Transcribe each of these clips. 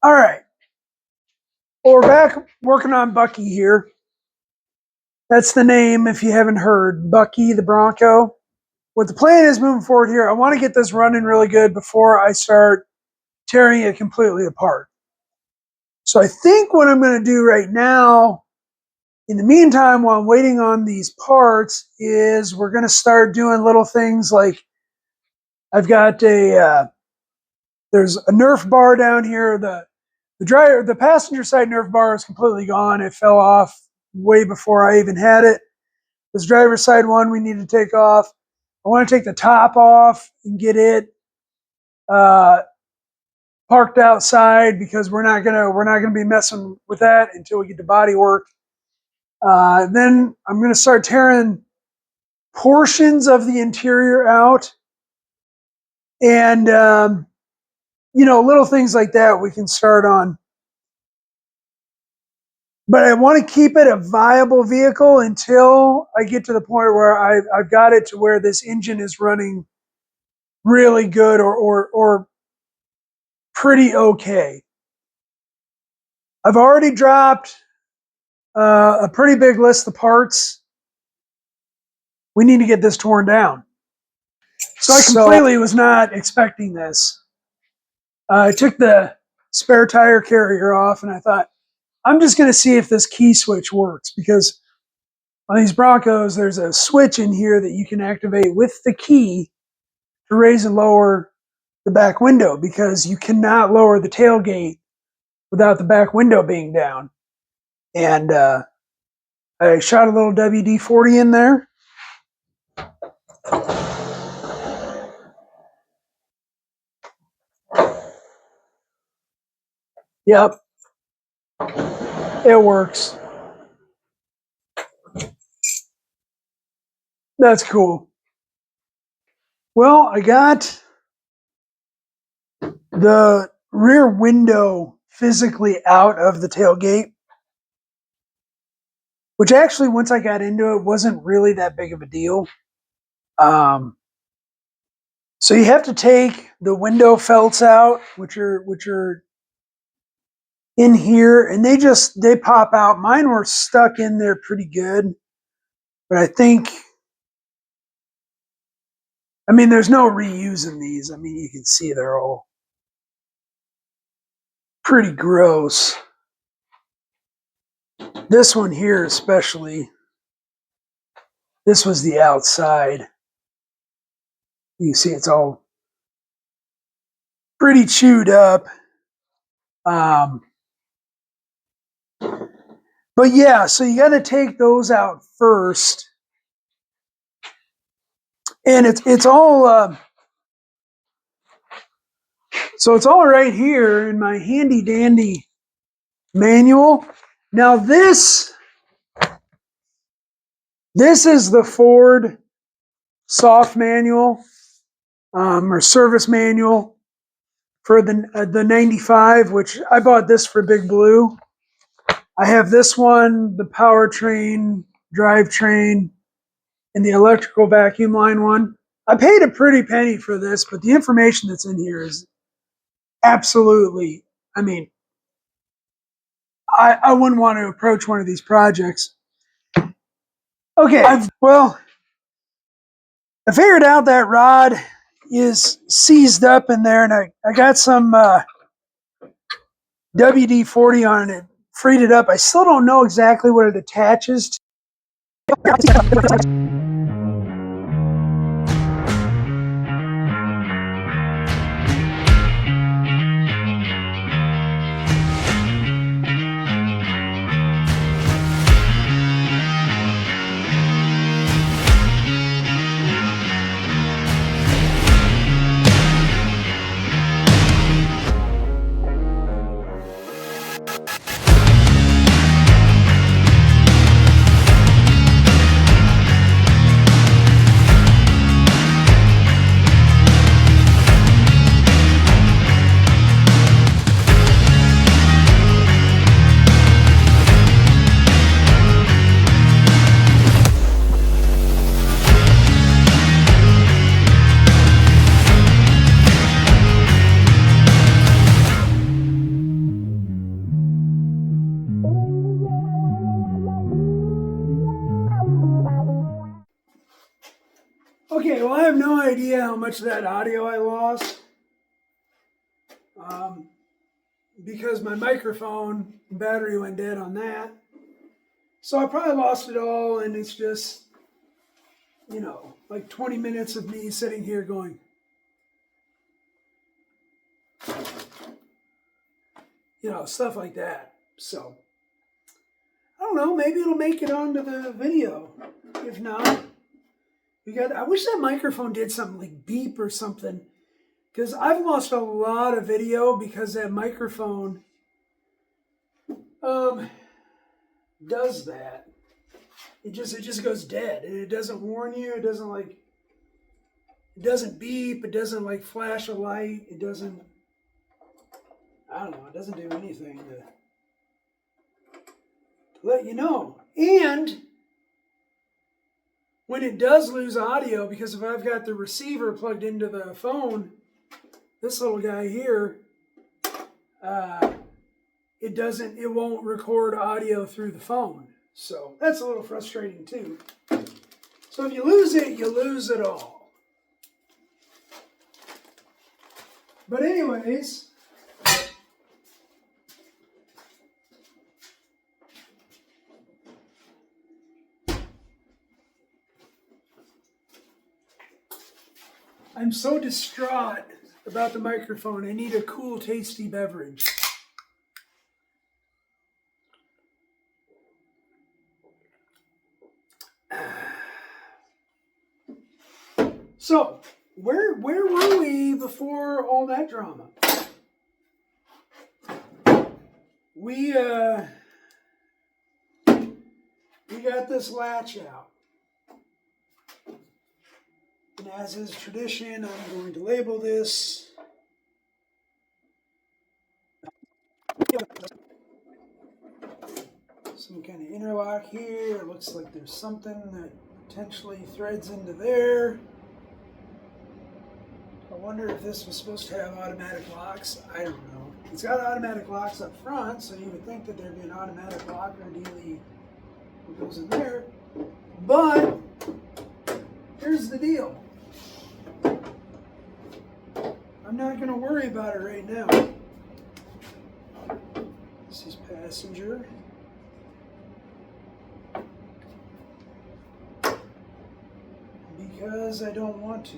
All right. Well, we're back working on Bucky here. That's the name, if you haven't heard, Bucky the Bronco. What the plan is moving forward here, I want to get this running really good before I start tearing it completely apart. So I think what I'm going to do right now, in the meantime, while I'm waiting on these parts, is we're going to start doing little things like I've got there's a Nerf bar down here. The passenger side Nerf bar is completely gone. It fell off way before I even had it. This driver's side one we need to take off. I want to take the top off and get it parked outside because we're not gonna be messing with that until we get the body work. Then I'm gonna start tearing portions of the interior out, and little things like that we can start on. But I want to keep it a viable vehicle until I get to the point where I've got it to where this engine is running really good or pretty okay. I've already dropped a pretty big list of parts. We need to get this torn down. So I completely was not expecting this. I took the spare tire carrier off and I thought, I'm just going to see if this key switch works, because on these Broncos, there's a switch in here that you can activate with the key to raise and lower the back window, because you cannot lower the tailgate without the back window being down. And I shot a little WD-40 in there. Yep, it works. That's cool. Well, I got the rear window physically out of the tailgate, which actually, once I got into it, wasn't really that big of a deal. So you have to take the window felts out, which are in here, and they pop out. Mine were stuck in there pretty good, but I think, there's no reusing these. You can see they're all pretty gross. This one here especially, this was the outside. You can see it's all pretty chewed up. But yeah, so you got to take those out first. And it's all so it's all right here in my handy dandy manual. Now this is the Ford soft manual or service manual for the 95, which I bought this for Big Blue. I have this one, the powertrain, drivetrain, and the electrical vacuum line one. I paid a pretty penny for this, but the information that's in here is absolutely, I wouldn't want to approach one of these projects. Okay, I figured out that rod is seized up in there, and I got some WD-40 on it, freed it up. I still don't know exactly what it attaches to. Okay, well, I have no idea how much of that audio I lost. Because my microphone battery went dead on that. So I probably lost it all, and it's just, like 20 minutes of me sitting here going, stuff like that. So, I don't know, maybe it'll make it onto the video. If not, I wish that microphone did something like beep or something, because I've lost a lot of video because that microphone does that. It just goes dead, and it doesn't warn you. It doesn't beep. It doesn't flash a light. It doesn't. I don't know. It doesn't do anything to let you know. And when it does lose audio, because if I've got the receiver plugged into the phone, this little guy here, it won't record audio through the phone. So that's a little frustrating too. So if you lose it, you lose it all. But anyways, I'm so distraught about the microphone. I need a cool, tasty beverage. So, where were we before all that drama? We got this latch out. And as is tradition, I'm going to label this. Some kind of interlock here. It looks like there's something that potentially threads into there. I wonder if this was supposed to have automatic locks. I don't know. It's got automatic locks up front, so you would think that there'd be an automatic locker dealie that goes in there. But here's the deal. I'm not going to worry about it right now. This is passenger. Because I don't want to.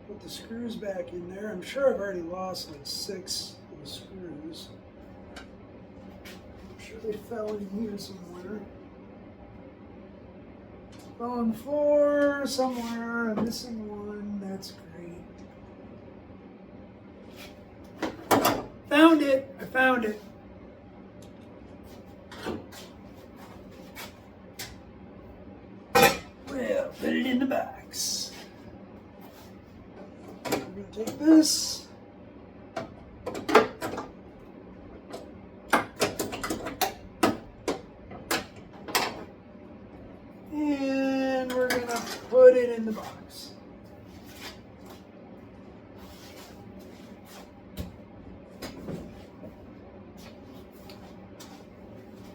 Put the screws back in there. I'm sure I've already lost like 6 of the screws. I'm sure they fell in here somewhere. Fell on the floor somewhere. I'm missing one. That's great. Found it. I found it. Well, put it in the box. We're going to take this. And we're going to put it in the box.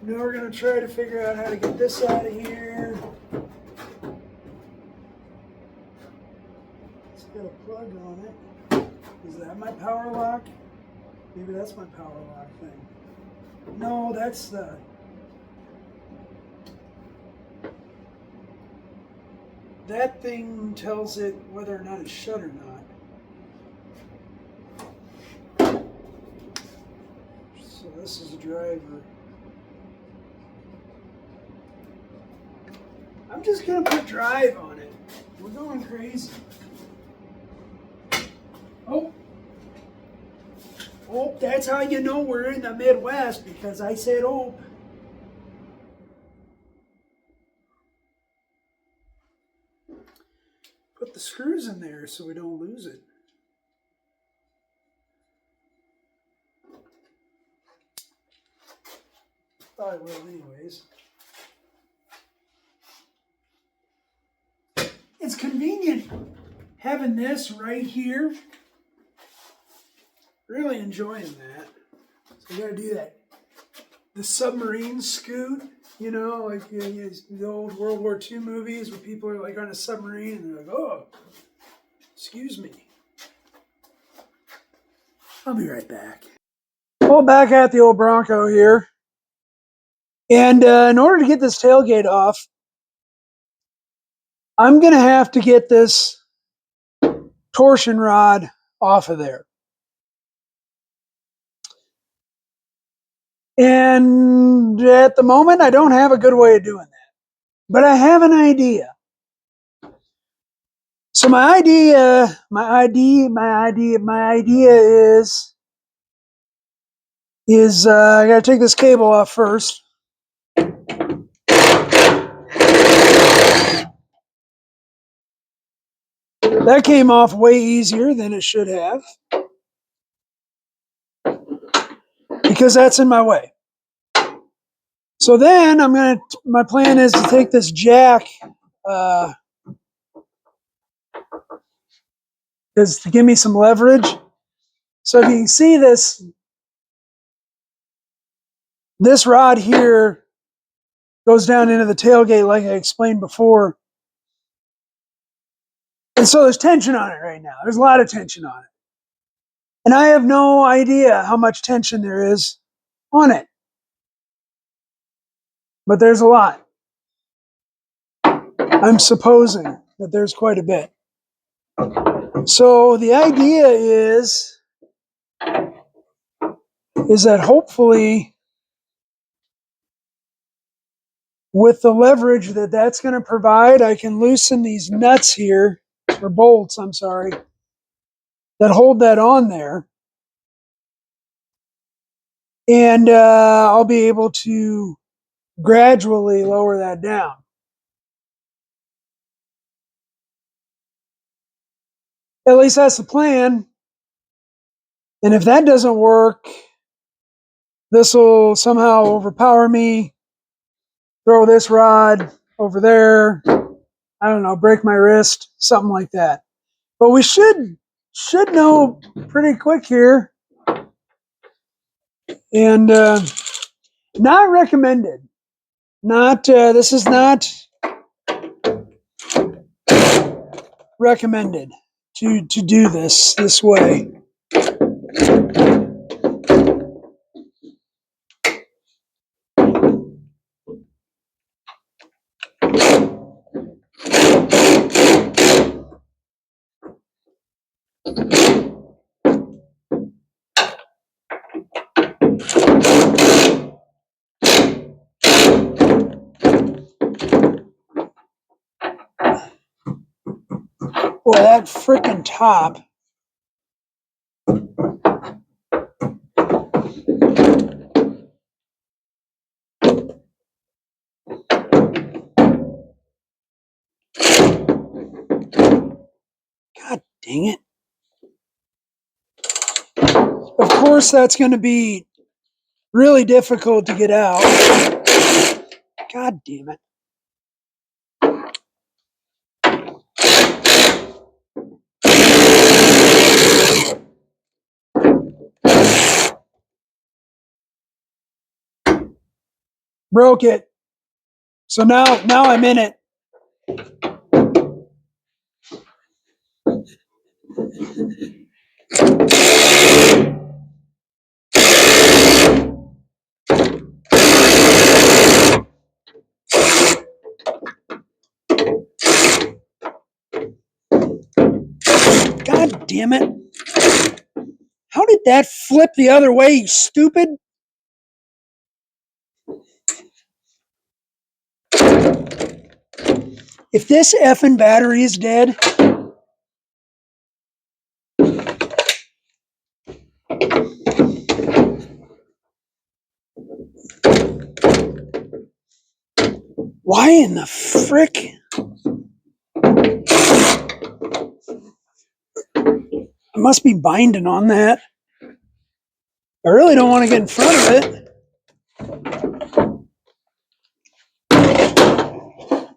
Now we're going to try to figure out how to get this out of here. It's got a plug on it. Is that my power lock? Maybe that's my power lock thing. No, that's the... That thing tells it whether or not it's shut or not. So this is a driver. I'm just going to put drive on it. We're going crazy. Oh. Oh, that's how you know we're in the Midwest, because I said oh. Put the screws in there so we don't lose it. Thought I will anyways. It's convenient having this right here. Really enjoying that. So we gotta do that. The submarine scoot. You know, like the old World War II movies where people are like on a submarine and they're like, "Oh, excuse me." I'll be right back. Well, back at the old Bronco here. And in order to get this tailgate off, I'm going to have to get this torsion rod off of there. And at the moment, I don't have a good way of doing that. But I have an idea. So my idea is I got to take this cable off first. That came off way easier than it should have because that's in my way. So then my plan is to take this jack, is to give me some leverage. So if you can see this rod here goes down into the tailgate like I explained before. And so there's tension on it right now. There's a lot of tension on it. And I have no idea how much tension there is on it. But there's a lot. I'm supposing that there's quite a bit. So the idea is that hopefully with the leverage that that's going to provide, I can loosen these nuts here, or bolts, I'm sorry, that hold that on there. And I'll be able to gradually lower that down. At least that's the plan. And if that doesn't work, this will somehow overpower me, throw this rod over there, I don't know, break my wrist, something like that. But we should know pretty quick here. And not recommended. Not this is not recommended to do this way. Boy, that freaking top. God dang it. Of course, that's going to be really difficult to get out. God damn it. Broke it. So now I'm in it. God damn it. How did that flip the other way, you stupid? If this effing battery is dead, why in the frick? I must be binding on that. I really don't want to get in front of it.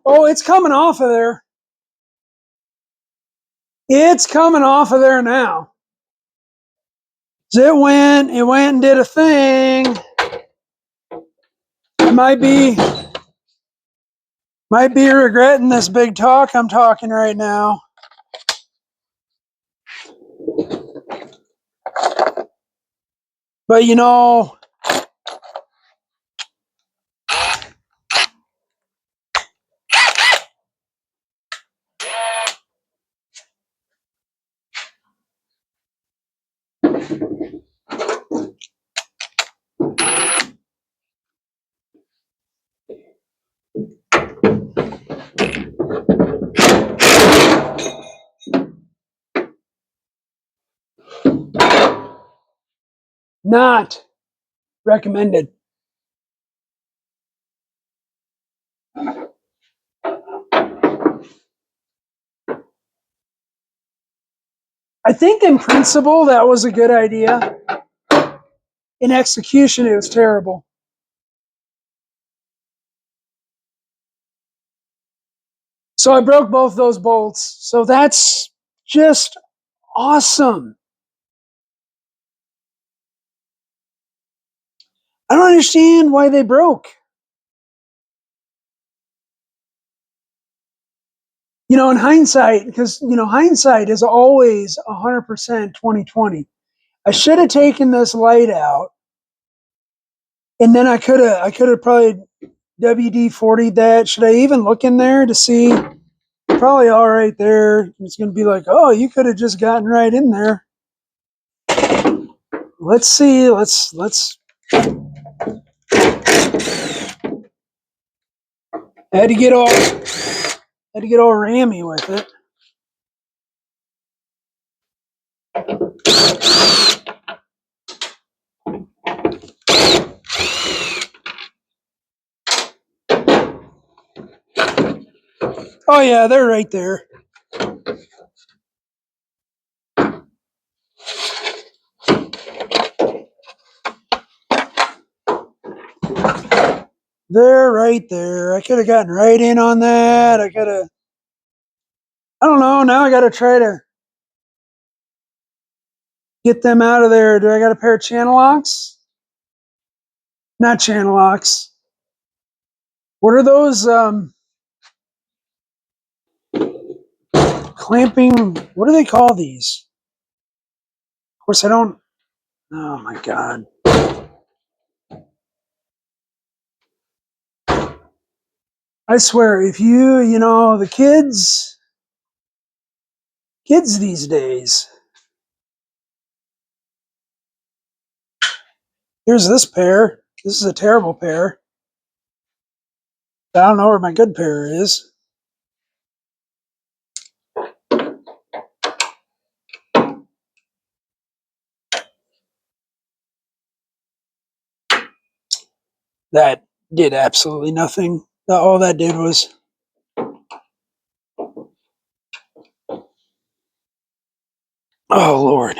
Oh, it's coming off of there. It's coming off of there now. So it went and did a thing. It might be Might be regretting this big talk I'm talking right now. But not recommended. I think in principle that was a good idea. In execution, it was terrible. So I broke both those bolts. So that's just awesome. I don't understand why they broke. In hindsight, because hindsight is always 100% 2020. I should have taken this light out, and then I could have probably WD-40'd that. Should I even look in there to see? Probably all right there. It's going to be like, oh, you could have just gotten right in there. Let's see. Let's. I had to get all rammy with it. Oh yeah, they're right there. They're right there. I could have gotten right in on that. I could have. I don't know. Now I got to try to get them out of there. Do I got a pair of channel locks? Not channel locks. What are those? Clamping. What do they call these? Of course, I don't. Oh my god. I swear, if the kids these days. Here's this pair. This is a terrible pair. I don't know where my good pair is. That did absolutely nothing. All that did was. Oh, Lord.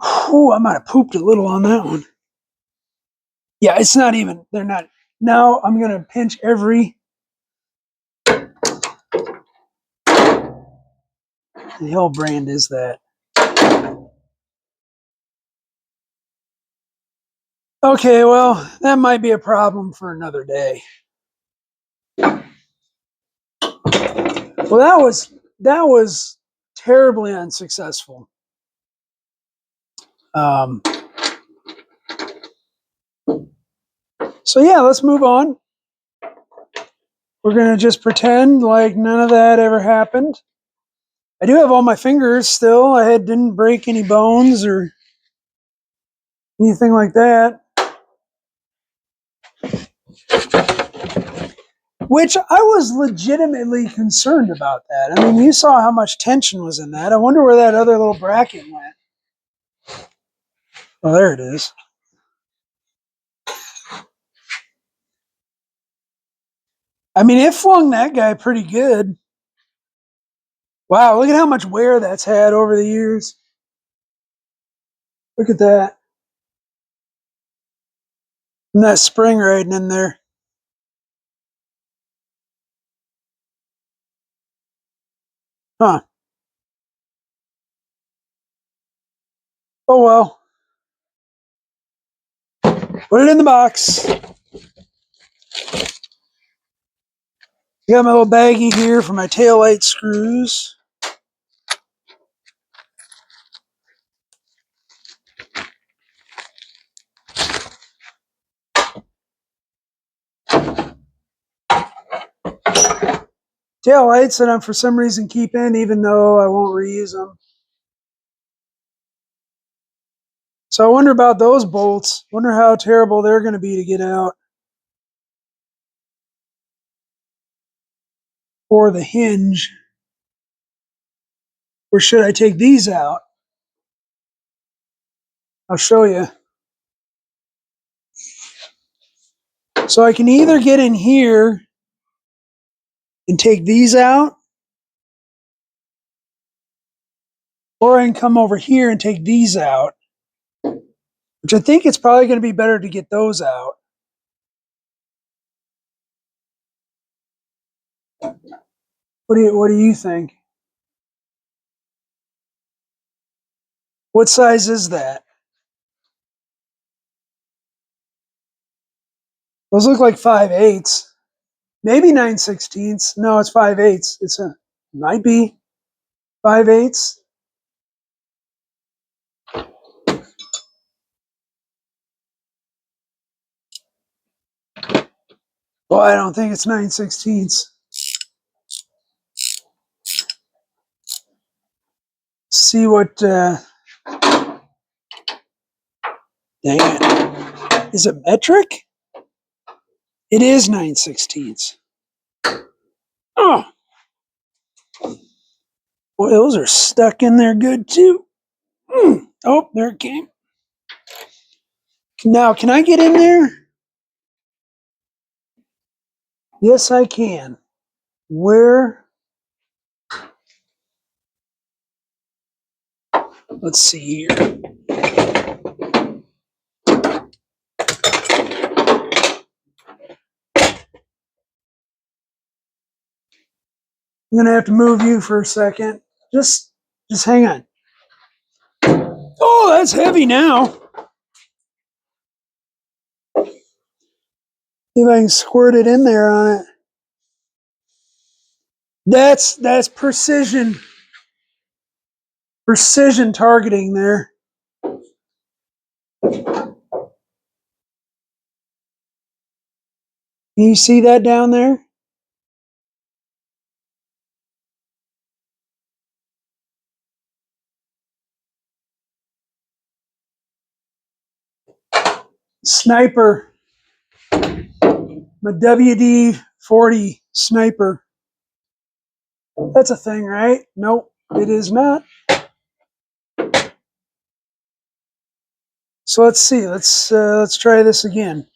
Oh, I might have pooped a little on that one. Yeah, it's not even. They're not. Now I'm going to pinch every. The hell brand is that? Okay, well, that might be a problem for another day. Well, that was terribly unsuccessful. Um, so yeah, let's move on. We're gonna just pretend like none of that ever happened. I do have all my fingers still. Didn't break any bones or anything like that. Which I was legitimately concerned about that. I mean, you saw how much tension was in that. I wonder where that other little bracket went. Oh, there it is. I mean, it flung that guy pretty good. Wow, look at how much wear that's had over the years. Look at that. And that spring riding in there. Huh. Oh well. Put it in the box. Got my little baggie here for my taillight screws. Taillights that I'm for some reason keeping, even though I won't reuse them. So I wonder about those bolts. Wonder how terrible they're going to be to get out. Or the hinge. Or should I take these out? I'll show you. So I can either get in here and take these out, or I can come over here and take these out, which I think it's probably going to be better to get those out. What do you think? What size is that? Those look like 5/8. Maybe 9/16. No, it's 5/8. Might be 5/8. Well, I don't think it's 9/16. See what, dang it. Is it metric? It is 9/16. Oh, well, those are stuck in there good too. Oh, there it came. Now, can I get in there? Yes, I can. Where? Let's see here. I'm gonna have to move you for a second. Just hang on. Oh, that's heavy now. See if I can squirt it in there on it. That's precision targeting there. Can you see that down there? Sniper. My WD-40 sniper. That's a thing, right? Nope, it is not. So let's see. Let's try this again.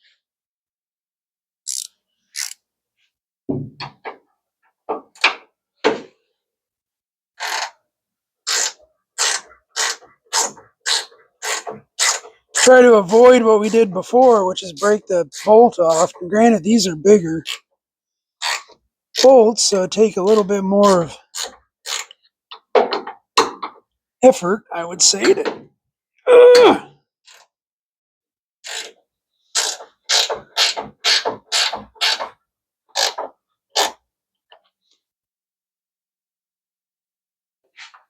Try to avoid what we did before, which is break the bolt off. And granted, these are bigger bolts, so take a little bit more of effort, I would say.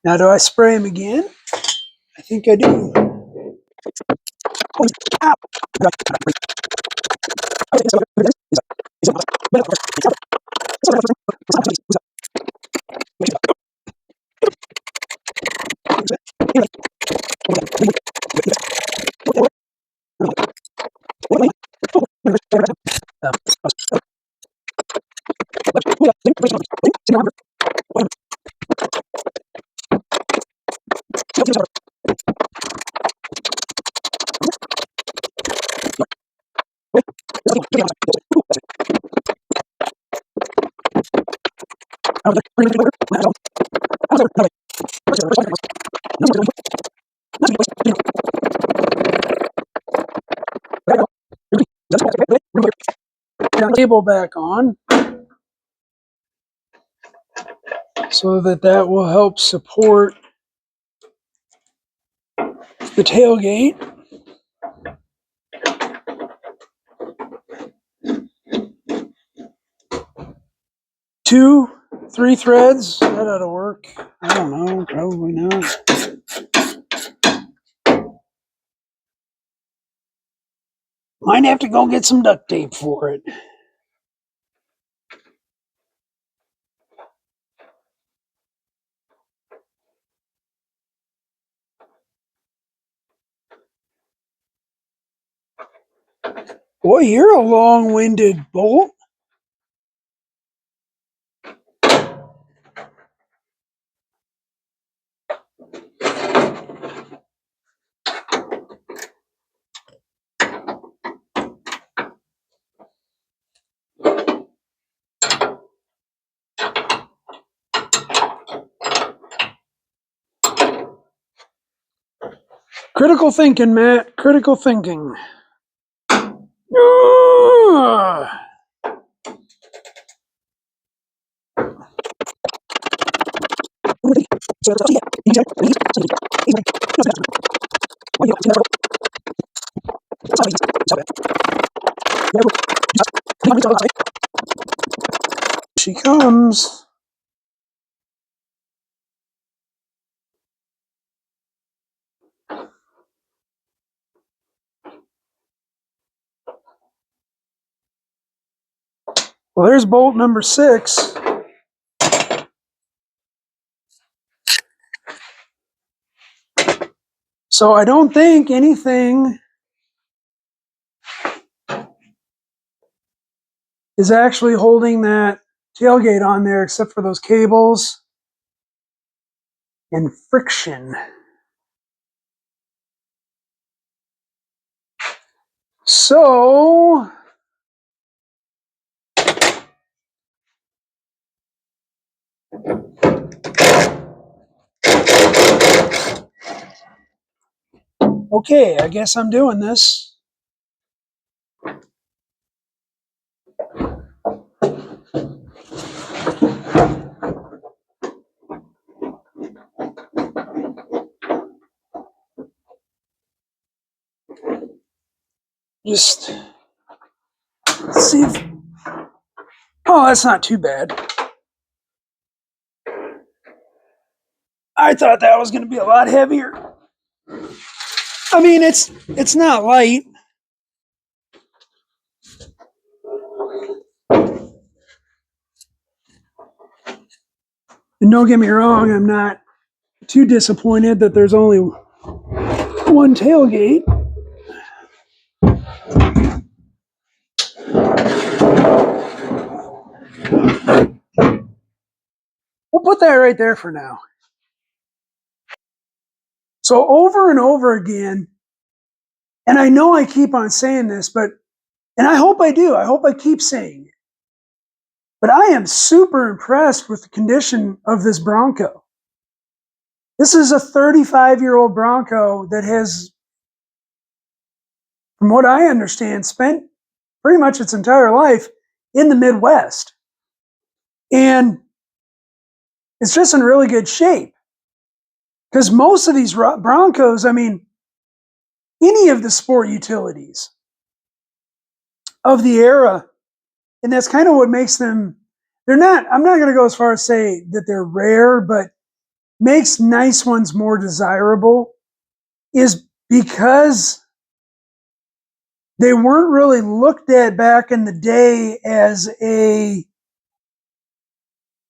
Now, do I spray them again? I think I do. Label back on so that will help support the tailgate. 2, 3 threads. That ought to work. I don't know. Probably not. Might have to go get some duct tape for it. Boy, you're a long-winded bolt. Critical thinking, Matt. Critical thinking. She comes. Well, there's bolt number 6. So I don't think anything is actually holding that tailgate on there except for those cables and friction. So okay, I guess I'm doing this. Just see if, oh, that's not too bad. I thought that was going to be a lot heavier. I mean, it's not light. And don't get me wrong, I'm not too disappointed that there's only one tailgate. We'll put that right there for now. So over and over again, and I know I keep on saying this, and I hope I do, I hope I keep saying it, but I am super impressed with the condition of this Bronco. This is a 35-year-old Bronco that has, from what I understand, spent pretty much its entire life in the Midwest. And it's just in really good shape. Because most of these Broncos, I mean, any of the sport utilities of the era, and that's kind of what makes them, they're not, I'm not going to go as far as say that they're rare, but makes nice ones more desirable, is because they weren't really looked at back in the day as a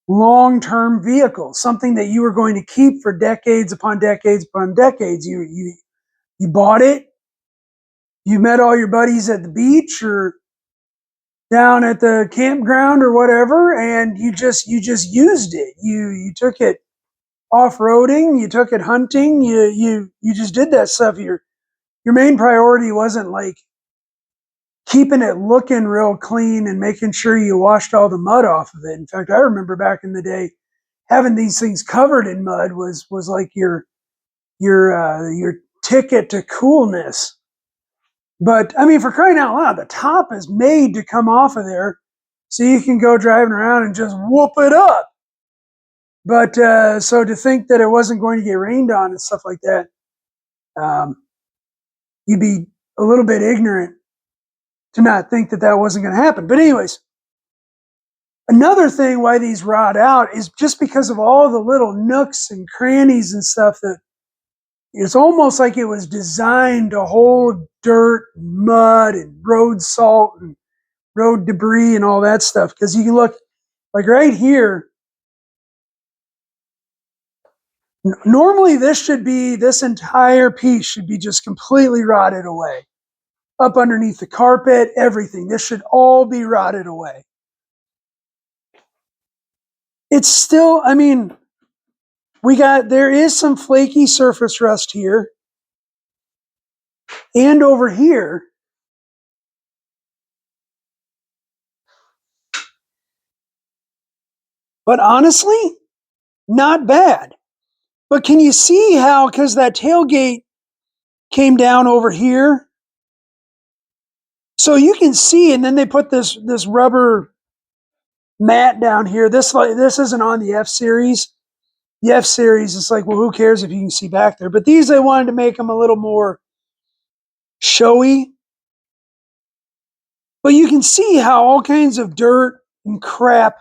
long-term vehicle, something that you were going to keep for decades upon decades upon decades. You bought it, you met all your buddies at the beach or down at the campground or whatever, and you just used it. You took it off-roading, you took it hunting, you just did that stuff. Your main priority wasn't like keeping it looking real clean and making sure you washed all the mud off of it. In fact, I remember back in the day, having these things covered in mud was like your ticket to coolness. But I mean, for crying out loud, the top is made to come off of there, so you can go driving around and just whoop it up. But so to think that it wasn't going to get rained on and stuff like that, you'd be a little bit ignorant to not think that that wasn't going to happen. But anyways, Another thing why these rot out is just because of all the little nooks and crannies and stuff that it's almost like it was designed to hold dirt, mud, and road salt and road debris and all that stuff. Because you can look like right here. Normally, this entire piece should be just completely rotted away. Up underneath the carpet, everything. This should all be rotted away. It's still, I mean, there is some flaky surface rust here and over here. But honestly, not bad. But can you see how, because that tailgate came down over here? So you can see, and then they put this rubber mat down here. This isn't on the F series. The F series is like, well, who cares if you can see back there? But these, they wanted to make them a little more showy. But you can see how all kinds of dirt and crap,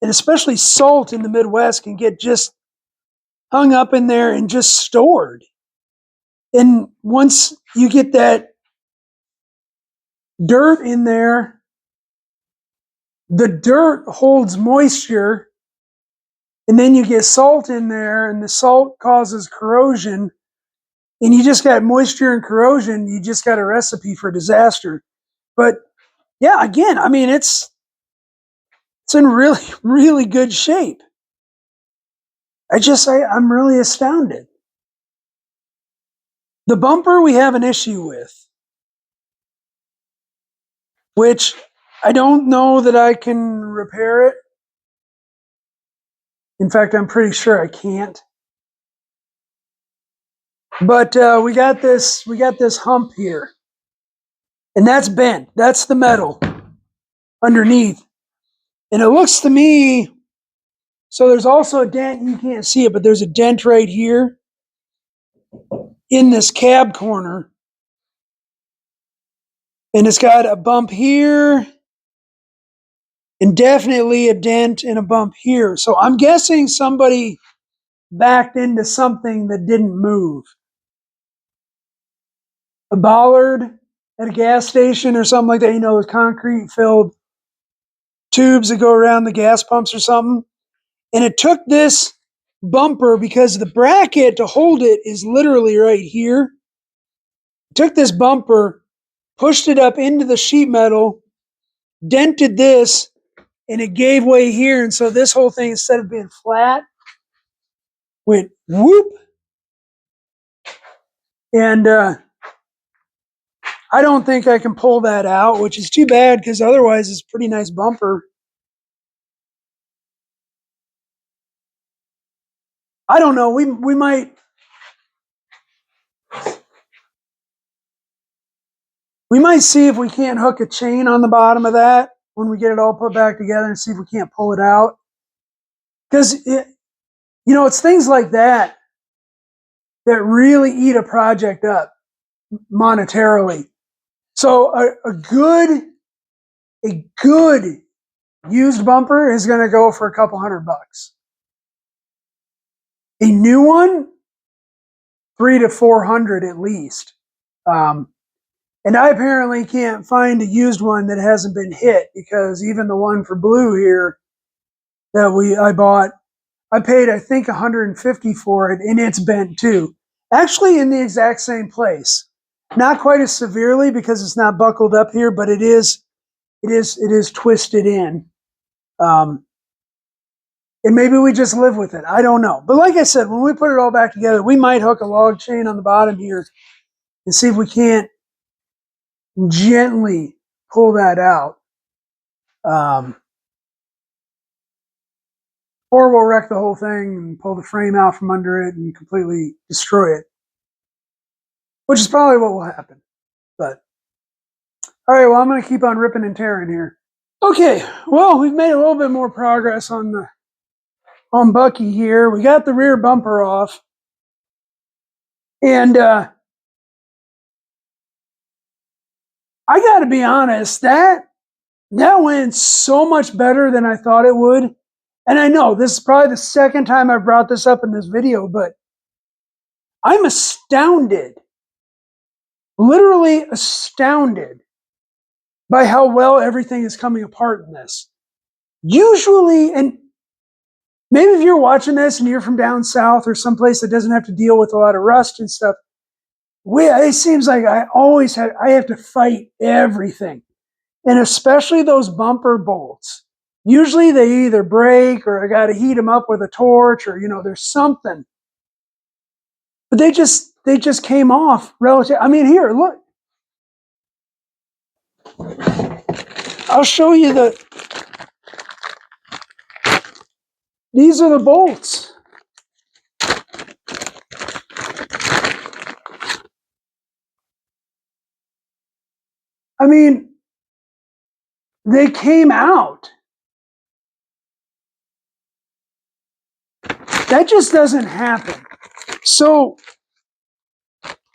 and especially salt in the Midwest, can get just hung up in there and just stored. And once you get that dirt in there, the dirt holds moisture, and then you get salt in there, and the salt causes corrosion, and you just got moisture and corrosion. You just got a recipe for disaster. But yeah, again, I mean, it's in really, really good shape. I'm really astounded. The bumper we have an issue with, which I don't know that I can repair it. In fact, I'm pretty sure I can't. But we got this hump here, and that's bent. That's the metal underneath, and it looks to me. So there's also a dent. You can't see it, but there's a dent right here in this cab corner, and it's got a bump here, and definitely a dent and a bump here. So I'm guessing somebody backed into something that didn't move. A bollard at a gas station or something like that, with concrete filled tubes that go around the gas pumps or something. And it took this bumper, because the bracket to hold it is literally right here. It took this bumper, pushed it up into the sheet metal, dented this, and it gave way here. And so this whole thing, instead of being flat, went whoop. And I don't think I can pull that out, which is too bad, because otherwise it's a pretty nice bumper. I don't know. We might see if we can't hook a chain on the bottom of that when we get it all put back together, and see if we can't pull it out. Because it's things like that that really eat a project up monetarily. So a good used bumper is going to go for a couple $100. A new one, $300 to $400 at least. And I apparently can't find a used one that hasn't been hit, because even the one for Blue here that I bought, I paid, I think, $150 for it, and it's bent too. Actually, in the exact same place. Not quite as severely, because it's not buckled up here, but it is twisted in. And maybe we just live with it. I don't know. But like I said, when we put it all back together, we might hook a log chain on the bottom here and see if we can't gently pull that out. Or we'll wreck the whole thing and pull the frame out from under it and completely destroy it, which is probably what will happen. But all right, well, I'm going to keep on ripping and tearing here. Okay, well, we've made a little bit more progress on Bucky here. We got the rear bumper off, and I got to be honest, that that went so much better than I thought it would. And I know this is probably the second time I brought this up in this video, but I'm astounded, literally astounded by how well everything is coming apart in this. Usually, and maybe if you're watching this and you're from down south or someplace that doesn't have to deal with a lot of rust and stuff, it seems like I have to fight everything. And especially those bumper bolts. Usually they either break or I got to heat them up with a torch or, there's something. But they just came off relative. I mean, here, look. I'll show you these are the bolts. I mean, they came out. That just doesn't happen. So,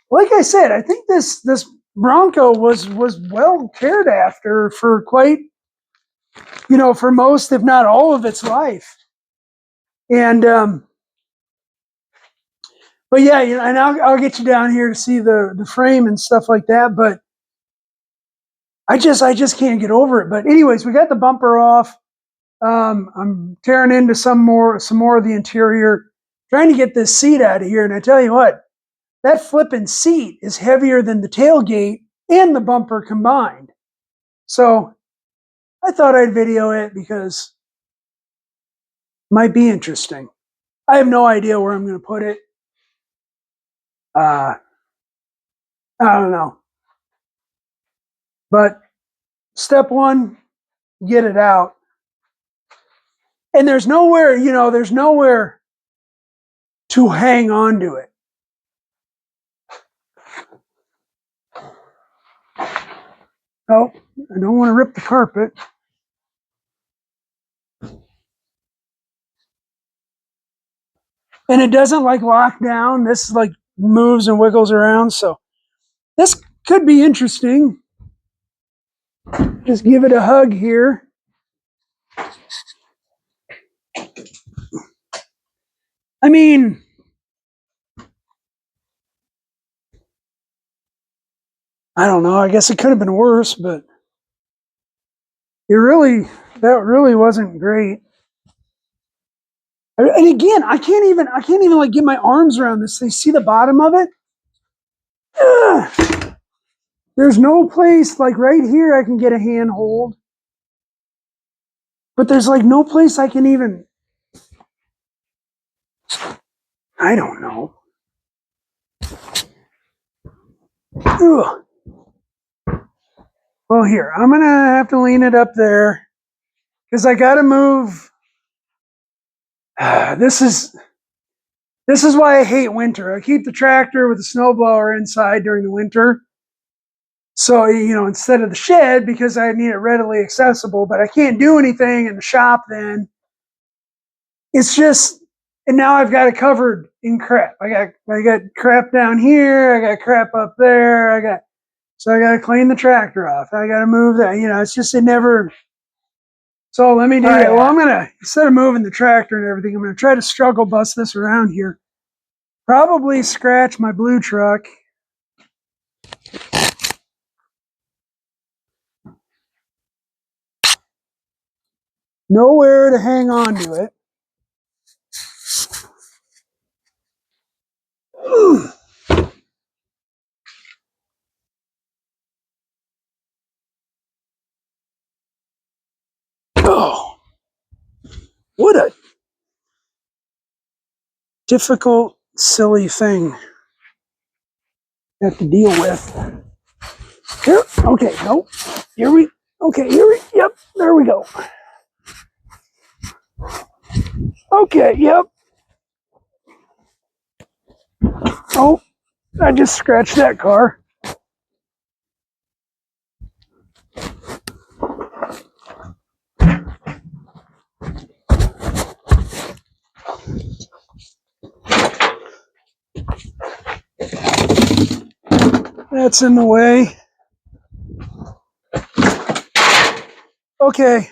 like I said, I think this Bronco was well cared after for quite, for most, if not all of its life. And, but yeah, and I'll get you down here to see the frame and stuff like that. But I just can't get over it. But anyways, we got the bumper off. I'm tearing into some more of the interior, trying to get this seat out of here. And I tell you what, that flipping seat is heavier than the tailgate and the bumper combined. So I thought I'd video it because it might be interesting. I have no idea where I'm going to put it. I don't know. But step one, get it out. And there's nowhere to hang on to it. Oh, I don't want to rip the carpet. And it doesn't lock down. This moves and wiggles around. So this could be interesting. Just give it a hug here. I mean, I don't know. I guess it could have been worse, but that really wasn't great. And again, I can't even get my arms around this. You see the bottom of it? Ugh. There's no place right here I can get a handhold. But there's no place I can even, I don't know. Ugh. Well, here, I'm going to have to lean it up there because I got to move. This is why I hate winter. I keep the tractor with the snowblower inside during the winter. So, instead of the shed, because I need it readily accessible, but I can't do anything in the shop then. It's just, and now I've got it covered in crap. I got crap down here. I got crap up there. So I got to clean the tractor off. I got to move that. It's just, it never. So let me do that. Well, I'm going to, instead of moving the tractor and everything, I'm going to try to struggle bust this around here. Probably scratch my blue truck. Nowhere to hang on to it. Oh, what a difficult, silly thing I have to deal with. Here, okay, nope. Yep, there we go. Okay, yep. Oh, I just scratched that car. That's in the way. Okay.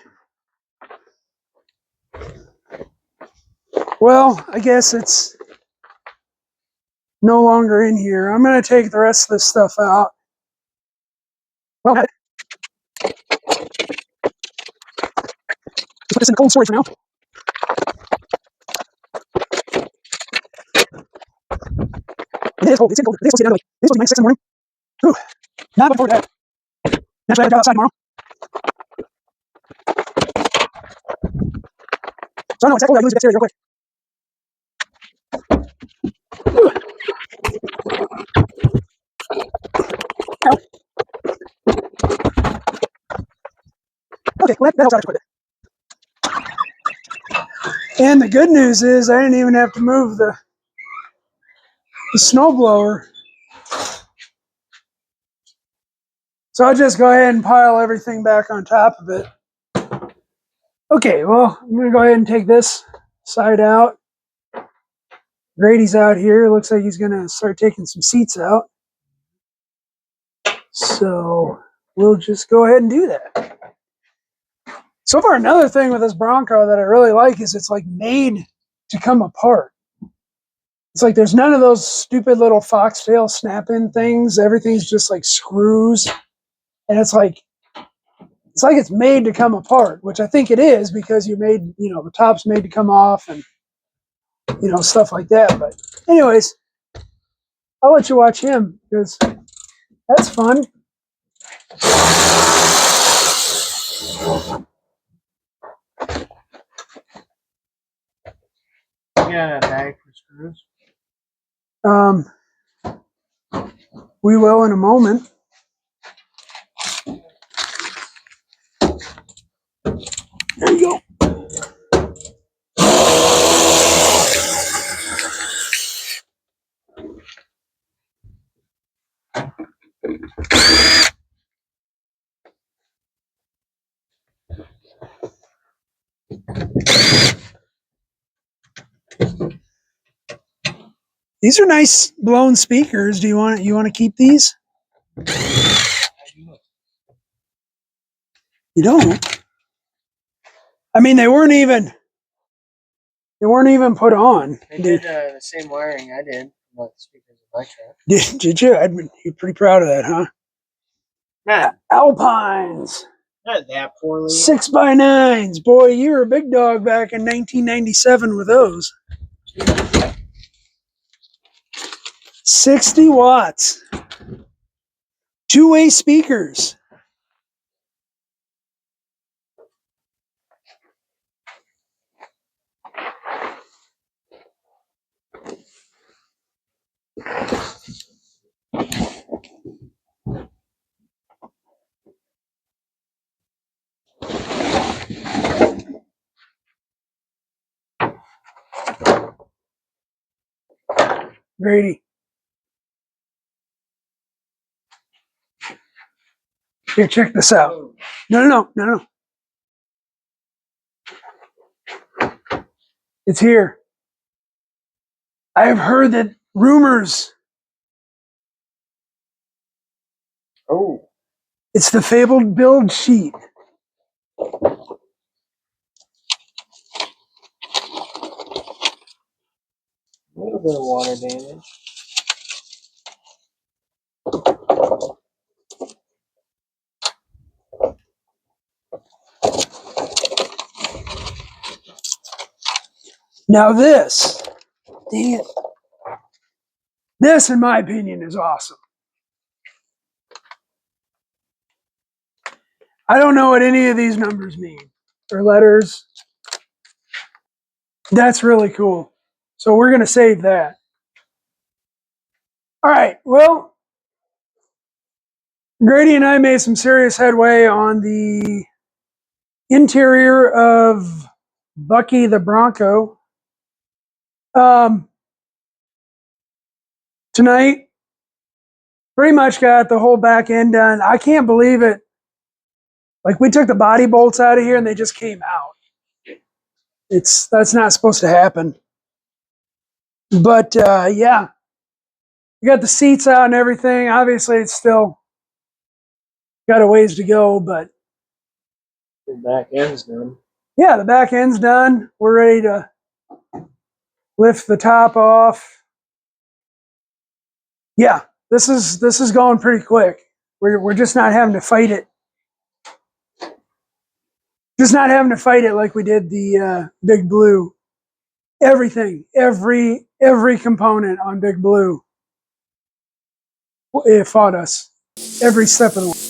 Well, I guess it's no longer in here. I'm going to take the rest of this stuff out. Well, let's put this in the cold storage for now. It is cold. It's in cold. It's supposed to be another. It's supposed to be -6 in the morning. Whew. Not looking forward to that. Naturally, I have to go outside tomorrow. So I don't know exactly what I use to get real quick. Ow. Okay, well, that helps out quite a bit. And the good news is I didn't even have to move the snow blower. So I'll just go ahead and pile everything back on top of it. Okay, well, I'm going to go ahead and take this side out. Grady's out here. Looks like he's going to start taking some seats out. So we'll just go ahead and do that. So far, another thing with this Bronco that I really like is it's like made to come apart. It's like there's none of those stupid little foxtail snap-in things. Everything's just like screws. And it's like it's made to come apart, which I think it is because the top's made to come off and stuff like that. But anyways, I'll let you watch him because that's fun. You got a bag for screws? We will in a moment. There you go. These are nice blown speakers. Do you want to keep these? You don't. I mean, they weren't even put on. They did the same wiring I did about the speakers of my truck. Did you? You're pretty proud of that, huh? Not, Alpines. not that poorly. 6x9s. Boy, you were a big dog back in 1997 with those. 60 watts. Two-way speakers. Grady. Here, check this out. No. It's here. I have heard that rumors. Oh. It's the fabled build sheet. A little bit of water damage. Now this, dang it. This, in my opinion, is awesome. I don't know what any of these numbers mean or letters. That's really cool. So we're going to save that. All right. Well, Grady and I made some serious headway on the interior of Bucky the Bronco. Tonight, pretty much got the whole back end done. I can't believe it. Like we took the body bolts out of here and they just came out. That's not supposed to happen. But yeah, we got the seats out and everything. Obviously, it's still got a ways to go, but The back end's done. Yeah, the back end's done. We're ready to lift the top off. Yeah, this is going pretty quick. We're just not having to fight it. Just not having to fight it like we did the Big Blue. Everything, every component on Big Blue, it fought us every step of the way.